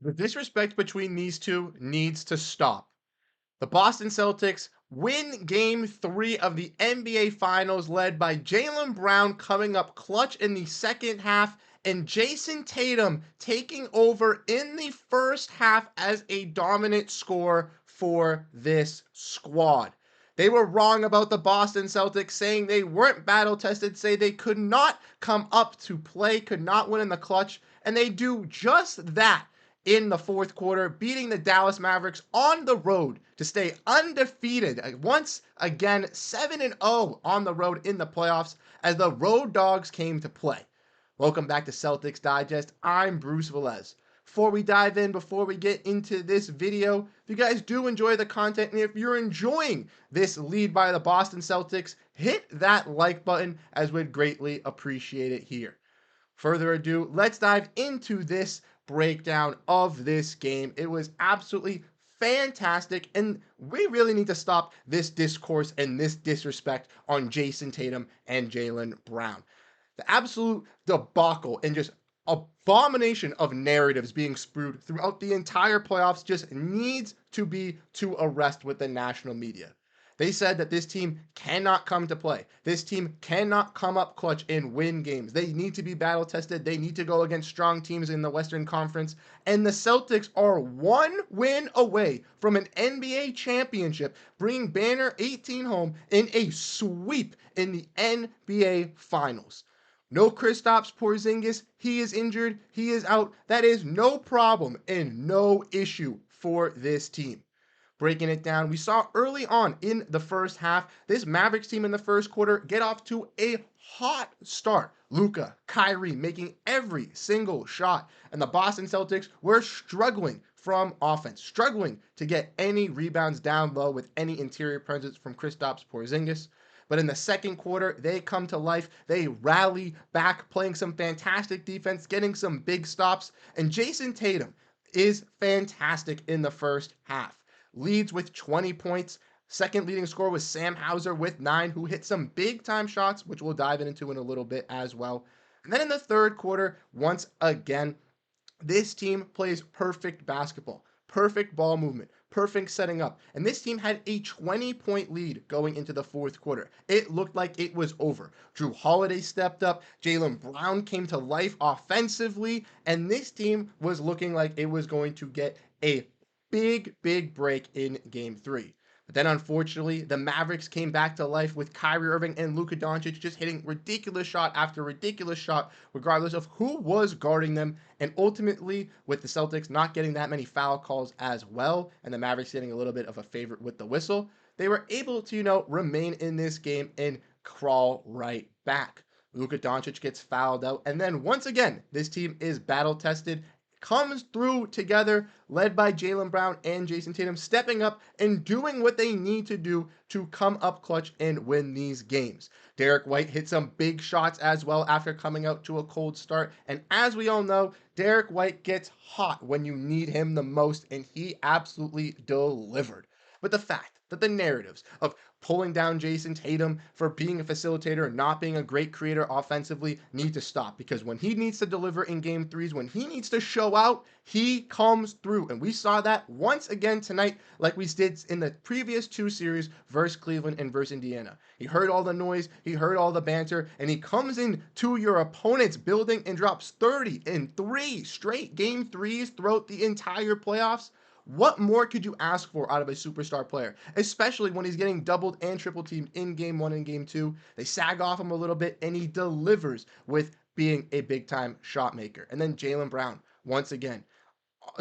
The disrespect between these two needs to stop. The Boston Celtics win game 3 of the NBA Finals, led by Jaylen Brown coming up clutch in the second half, and Jayson Tatum taking over in the first half as a dominant scorer for this squad. They were wrong about the Boston Celtics, saying they weren't battle tested, say they could not come up to play, could not win in the clutch, and they do just that in the fourth quarter, beating the Dallas Mavericks on the road to stay undefeated once again, 7-0 on the road in the playoffs as the Road Dogs came to play. Welcome back to Celtics Digest. I'm Bruce Velez. Before we get into this video, if you guys do enjoy the content and if you're enjoying this lead by the Boston Celtics, hit that like button as we'd greatly appreciate it here. Further ado, let's dive into this breakdown of this game. It was absolutely fantastic, and we really need to stop this discourse and this disrespect on Jayson Tatum and Jaylen Brown. The absolute debacle and just abomination of narratives being spewed throughout the entire playoffs just needs to be to arrest with the national media. They said that this team cannot come to play. This team cannot come up clutch and win games. They need to be battle tested. They need to go against strong teams in the Western Conference. And the Celtics are one win away from an NBA championship, bringing Banner 18 home in a sweep in the NBA Finals. No Kristaps Porziņģis. He is injured. He is out. That is no problem and no issue for this team. Breaking it down, we saw early on in the first half, this Mavericks team in the first quarter get off to a hot start. Luka, Kyrie making every single shot, and the Boston Celtics were struggling from offense, struggling to get any rebounds down low with any interior presence from Kristaps Porziņģis. But in the second quarter, they come to life. They rally back, playing some fantastic defense, getting some big stops, and Jayson Tatum is fantastic in the first half. Leads with 20 points. Second leading scorer was Sam Hauser with 9, who hit some big time shots, which we'll dive into in a little bit as well. And then in the third quarter, once again, this team plays perfect basketball, perfect ball movement, perfect setting up. And this team had a 20-point lead going into the fourth quarter. It looked like it was over. Jrue Holiday stepped up. Jaylen Brown came to life offensively. And this team was looking like it was going to get a big break in game 3. But then, unfortunately, the Mavericks came back to life with Kyrie Irving and Luka Doncic just hitting ridiculous shot after ridiculous shot, regardless of who was guarding them. And ultimately, with the Celtics not getting that many foul calls as well, and the Mavericks getting a little bit of a favorite with the whistle, they were able to, remain in this game and crawl right back. Luka Doncic gets fouled out. And then, once again, this team is battle tested, comes through together, led by Jaylen Brown and Jayson Tatum, stepping up and doing what they need to do to come up clutch and win these games. Derrick White hit some big shots as well after coming out to a cold start. And as we all know, Derrick White gets hot when you need him the most, and he absolutely delivered. But the fact that the narratives of pulling down Jayson Tatum for being a facilitator and not being a great creator offensively need to stop, because when he needs to deliver in game 3s, when he needs to show out, he comes through. And we saw that once again tonight, like we did in the previous 2 series versus Cleveland and versus Indiana. He heard all the noise, he heard all the banter, and he comes in to your opponent's building and drops 30 in 3 straight game 3s throughout the entire playoffs. What more could you ask for out of a superstar player, especially when he's getting doubled and triple teamed in game 1 and game 2? They sag off him a little bit, and he delivers with being a big time shot maker. And then Jaylen Brown, once again,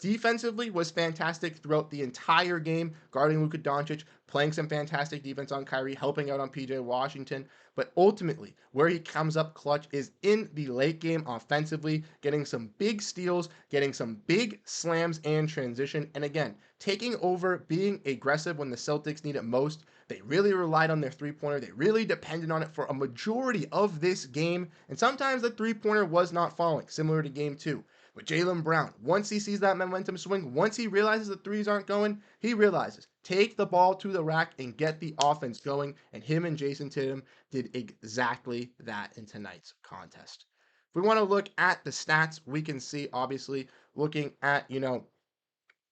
defensively was fantastic throughout the entire game, guarding Luka Doncic, playing some fantastic defense on Kyrie, helping out on PJ Washington. But ultimately, where he comes up clutch is in the late game offensively, getting some big steals, getting some big slams and transition. And again, taking over, being aggressive when the Celtics need it most. They really relied on their three-pointer. They really depended on it for a majority of this game. And sometimes the three-pointer was not falling, similar to game 2. But Jaylen Brown, once he sees that momentum swing, once he realizes the threes aren't going, he realizes, take the ball to the rack and get the offense going. And him and Jayson Tatum did exactly that in tonight's contest. If we want to look at the stats, we can see, obviously, looking at,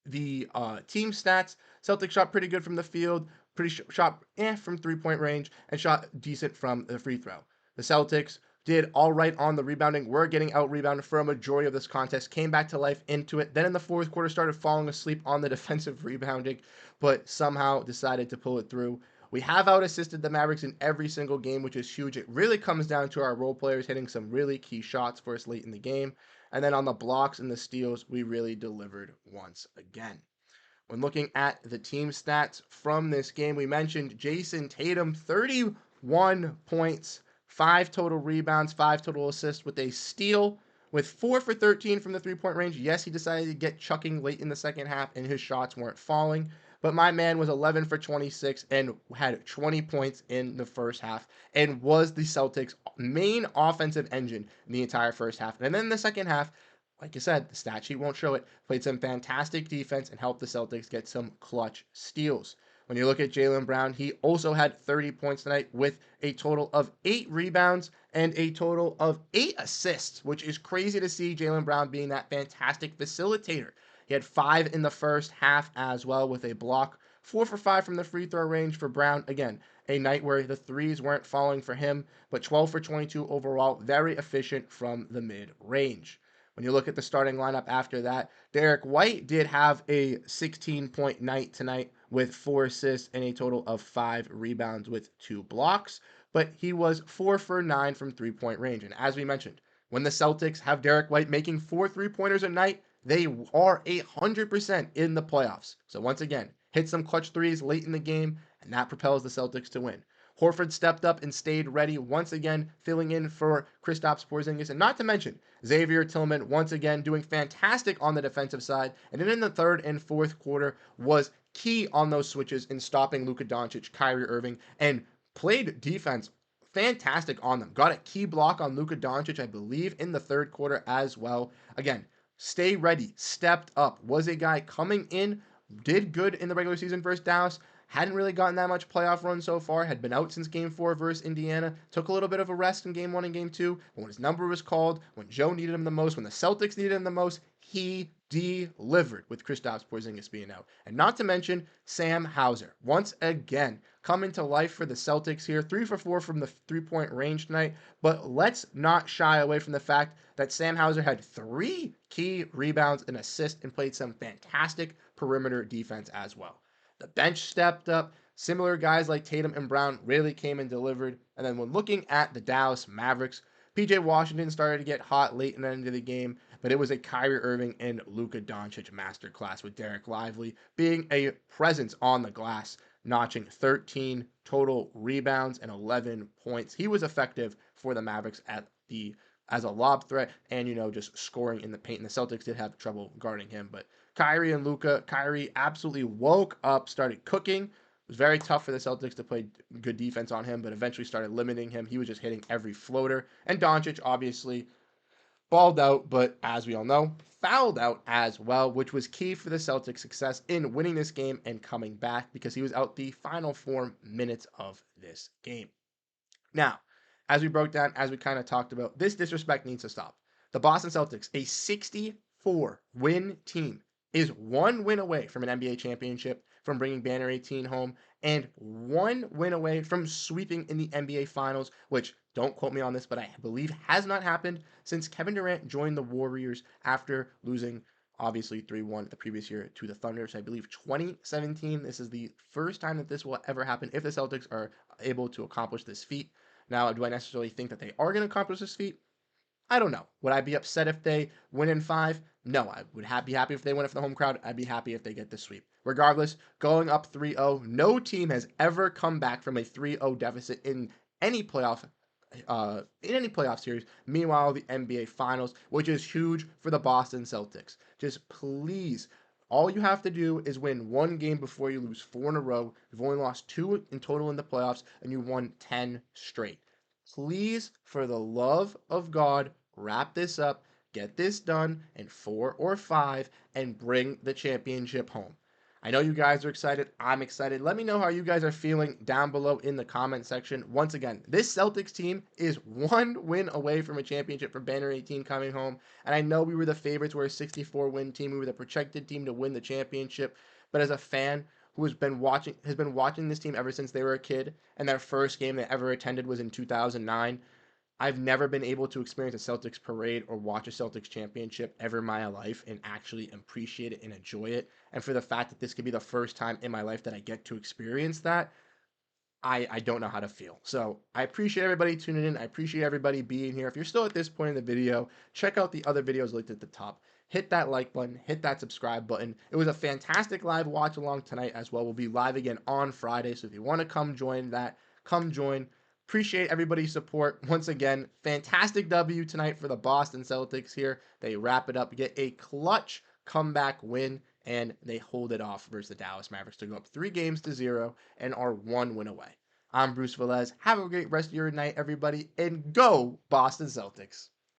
the team stats, Celtics shot pretty good from the field, shot from 3-point range, and shot decent from the free throw. The Celtics did all right on the rebounding, were getting out rebounded for a majority of this contest, came back to life into it. Then in the fourth quarter, started falling asleep on the defensive rebounding, but somehow decided to pull it through. We have out assisted the Mavericks in every single game, which is huge. It really comes down to our role players hitting some really key shots for us late in the game. And then on the blocks and the steals, we really delivered once again. When looking at the team stats from this game, we mentioned Jayson Tatum, 31 points, 5 total rebounds, 5 total assists with a steal, with 4 for 13 from the three-point range. Yes, he decided to get chucking late in the second half, and his shots weren't falling. But my man was 11 for 26 and had 20 points in the first half and was the Celtics' main offensive engine in the entire first half. And then in the second half, like I said, the stat sheet won't show it, played some fantastic defense and helped the Celtics get some clutch steals. When you look at Jaylen Brown, he also had 30 points tonight with a total of 8 rebounds and a total of 8 assists, which is crazy to see Jaylen Brown being that fantastic facilitator. He had 5 in the first half as well with a block, 4 for 5 from the free throw range for Brown. Again, a night where the threes weren't falling for him, but 12 for 22 overall, very efficient from the mid-range. When you look at the starting lineup after that, Derrick White did have a 16-point night tonight with 4 assists and a total of 5 rebounds with 2 blocks, but he was 4 for 9 from 3-point range. And as we mentioned, when the Celtics have Derrick White making 4 3-pointers a night, they are 100% in the playoffs. So once again, hit some clutch threes late in the game, and that propels the Celtics to win. Horford stepped up and stayed ready once again, filling in for Kristaps Porziņģis, and not to mention Xavier Tillman once again doing fantastic on the defensive side, and then in the third and fourth quarter was key on those switches in stopping Luka Doncic, Kyrie Irving, and played defense fantastic on them. Got a key block on Luka Doncic, I believe, in the third quarter as well. Again, stay ready, stepped up, was a guy coming in, did good in the regular season versus Dallas, hadn't really gotten that much playoff run so far, had been out since game 4 versus Indiana, took a little bit of a rest in game 1 and game 2, but when his number was called, when Joe needed him the most, when the Celtics needed him the most, he delivered with Kristaps Porziņģis being out. And not to mention Sam Hauser, once again, coming to life for the Celtics here, 3 for 4 from the 3-point range tonight, but let's not shy away from the fact that Sam Hauser had 3 key rebounds and assists and played some fantastic perimeter defense as well. The bench stepped up. Similar guys like Tatum and Brown really came and delivered. And then when looking at the Dallas Mavericks, PJ Washington started to get hot late in the end of the game, but it was a Kyrie Irving and Luka Doncic masterclass with Derek Lively being a presence on the glass, notching 13 total rebounds and 11 points. He was effective for the Mavericks as a lob threat and, just scoring in the paint. And the Celtics did have trouble guarding him, but Kyrie and Luka, Kyrie absolutely woke up, started cooking. It was very tough for the Celtics to play good defense on him, but eventually started limiting him. He was just hitting every floater. And Doncic obviously balled out, but as we all know, fouled out as well, which was key for the Celtics' success in winning this game and coming back because he was out the final 4 minutes of this game. Now, as we broke down, as we kind of talked about, this disrespect needs to stop. The Boston Celtics, a 64-win team, is 1 win away from an NBA championship, from bringing Banner 18 home, and 1 win away from sweeping in the NBA Finals, which, don't quote me on this, but I believe has not happened since Kevin Durant joined the Warriors after losing, obviously, 3-1 the previous year to the Thunder. So I believe 2017, this is the first time that this will ever happen if the Celtics are able to accomplish this feat. Now, do I necessarily think that they are going to accomplish this feat? I don't know. Would I be upset if they win in 5? No, I would be happy if they win it for the home crowd. I'd be happy if they get the sweep. Regardless, going up 3-0, no team has ever come back from a 3-0 deficit in any playoff series. Meanwhile, the NBA Finals, which is huge for the Boston Celtics. Just please, all you have to do is win 1 game before you lose 4 in a row. You've only lost 2 in total in the playoffs, and you won 10 straight. Please, for the love of God, wrap this up, get this done in 4 or 5, and bring the championship home. I know you guys are excited. I'm excited. Let me know how you guys are feeling down below in the comment section. Once again, this Celtics team is one win away from a championship for Banner 18 coming home. And I know we were the favorites. We're a 64-win team. We were the projected team to win the championship. But as a fan who has been watching this team ever since they were a kid, and their first game they ever attended was in 2009, I've never been able to experience a Celtics parade or watch a Celtics championship ever in my life and actually appreciate it and enjoy it. And for the fact that this could be the first time in my life that I get to experience that, I don't know how to feel. So I appreciate everybody tuning in. I appreciate everybody being here. If you're still at this point in the video, check out the other videos linked at the top. Hit that like button, hit that subscribe button. It was a fantastic live watch along tonight as well. We'll be live again on Friday. So if you want to come join that, come join. Appreciate everybody's support. Once again, fantastic W tonight for the Boston Celtics here. They wrap it up, get a clutch comeback win, and they hold it off versus the Dallas Mavericks to go up 3-0 and are 1 win away. I'm Bruce Velez. Have a great rest of your night, everybody, and go Boston Celtics.